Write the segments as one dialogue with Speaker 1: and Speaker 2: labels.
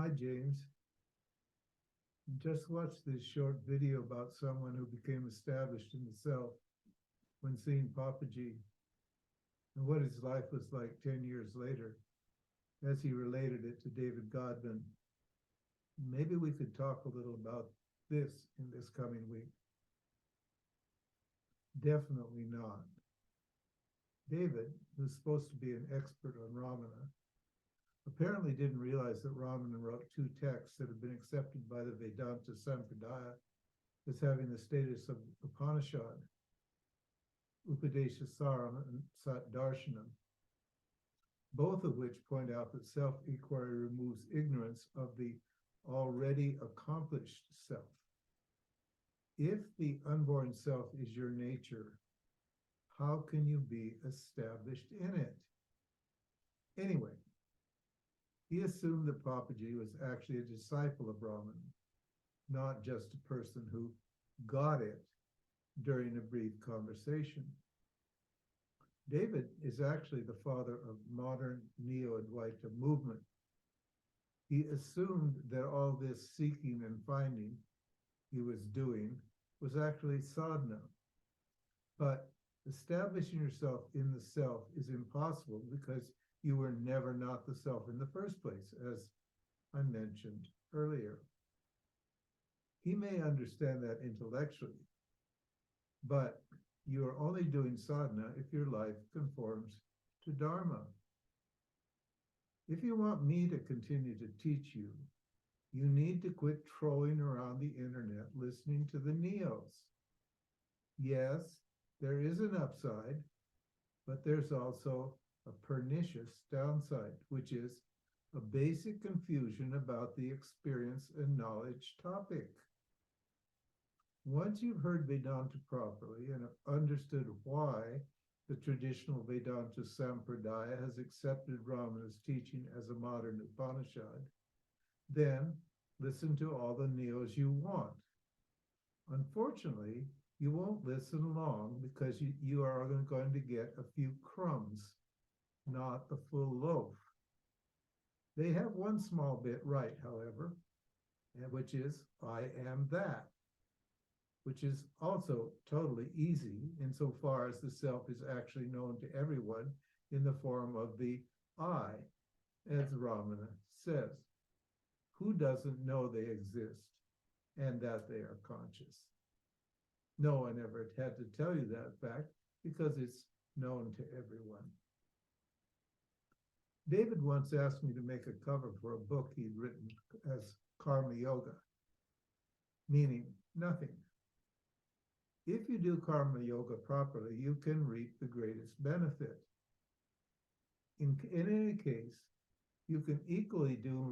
Speaker 1: Hi, James. Just watched this short video about someone who became established in the self when seeing Papaji and what his life was like 10 years later as he related it to David Godwin. Maybe we could talk a little about this in this coming week. Definitely not. David, who's supposed to be an expert on Ramana, apparently didn't realize that Ramana wrote two texts that have been accepted by the Vedanta Sampradaya as having the status of Upanishad, Upadeshasaram and Sat Darshanam, both of which point out that self-inquiry removes ignorance of the already accomplished self. If the unborn self is your nature, how can you be established in it? Anyway, he assumed that Papaji was actually a disciple of Ramana, not just a person who got it during a brief conversation. David is actually the father of modern Neo-Advaita movement. He assumed that all this seeking and finding he was doing was actually sadhana. But establishing yourself in the self is impossible because you were never not the self in the first place, as I mentioned earlier. He may understand that intellectually, but you are only doing sadhana if your life conforms to Dharma. If you want me to continue to teach you, you need to quit trolling around the internet listening to the neos. Yes, there is an upside, but there's also a pernicious downside, which is a basic confusion about the experience and knowledge topic. Once you've heard Vedanta properly and have understood why the traditional Vedanta Sampradaya has accepted Ramana's teaching as a modern Upanishad, then listen to all the neos you want. Unfortunately, you won't listen long because you are going to get a few crumbs, not the full loaf. They have one small bit right, however, which is, I am that, which is also totally easy insofar as the self is actually known to everyone in the form of the I, as Ramana says. Who doesn't know they exist and that they are conscious? No one ever had to tell you that fact because it's known to everyone. David once asked me to make a cover for a book he'd written as Karma Yoga, meaning nothing. If you do Karma Yoga properly, you can reap the greatest benefit. In any case, you can equally do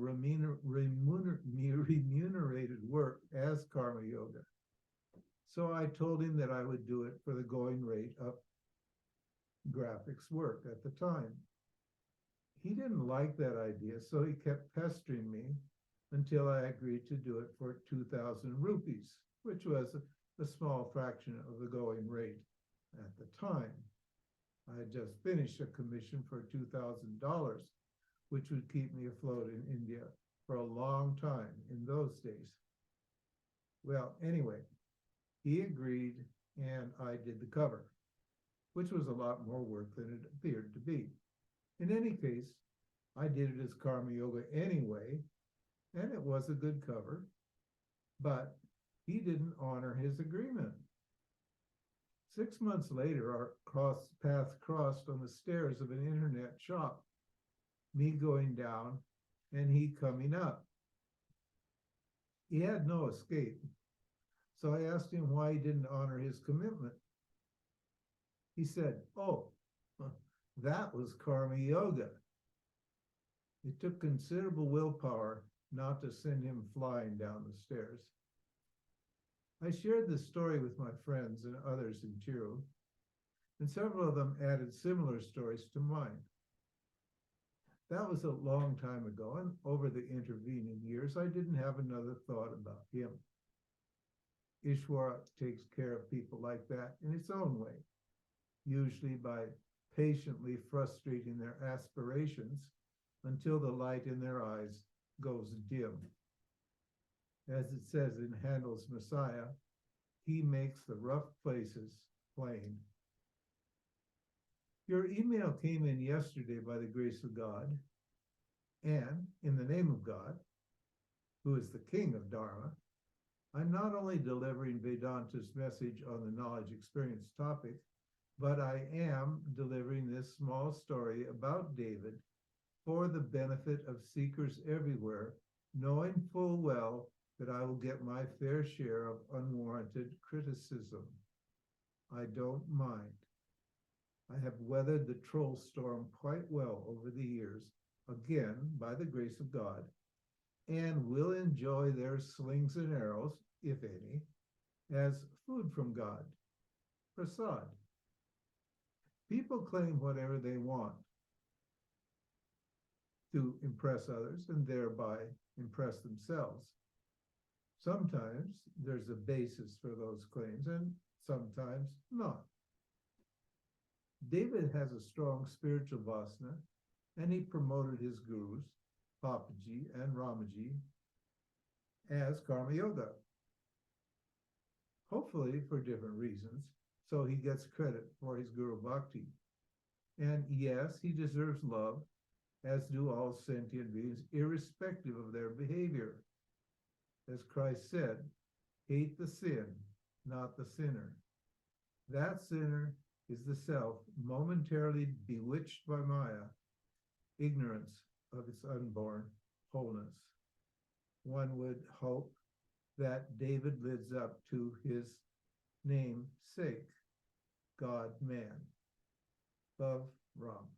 Speaker 1: remunerated work as Karma Yoga. So I told him that I would do it for the going rate of graphics work at the time. He didn't like that idea, so he kept pestering me until I agreed to do it for 2,000 rupees, which was a small fraction of the going rate at the time. I had just finished a commission for $2,000, which would keep me afloat in India for a long time in those days. Well, anyway, he agreed and I did the cover, which was a lot more work than it appeared to be. In any case, I did it as Karma Yoga anyway, and it was a good cover, but he didn't honor his agreement. 6 months later, our paths crossed on the stairs of an internet shop, me going down and he coming up. He had no escape, so I asked him why he didn't honor his commitment. He said, oh, that was Karma Yoga. It took considerable willpower not to send him flying down the stairs. I shared this story with my friends and others in Chiru, and several of them added similar stories to mine. That was a long time ago, and over the intervening years, I didn't have another thought about him. Ishvara takes care of people like that in its own way, usually by patiently frustrating their aspirations until the light in their eyes goes dim. As it says in Handel's Messiah, he makes the rough places plain. Your email came in yesterday by the grace of God, and in the name of God, who is the king of Dharma, I'm not only delivering Vedanta's message on the knowledge experience topic, but I am delivering this small story about David for the benefit of seekers everywhere, knowing full well that I will get my fair share of unwarranted criticism. I don't mind. I have weathered the troll storm quite well over the years, again, by the grace of God, and will enjoy their slings and arrows, if any, as food from God, prasad. People claim whatever they want to impress others and thereby impress themselves. Sometimes there's a basis for those claims and sometimes not. David has a strong spiritual vasana, and he promoted his gurus, Papaji and Ramaji, as Karma Yoga. Hopefully for different reasons, so he gets credit for his Guru Bhakti. And yes, he deserves love, as do all sentient beings, irrespective of their behavior. As Christ said, hate the sin, not the sinner. That sinner is the self momentarily bewitched by Maya, ignorance of its unborn wholeness. One would hope that David lives up to his namesake, God-man. Love, Ram.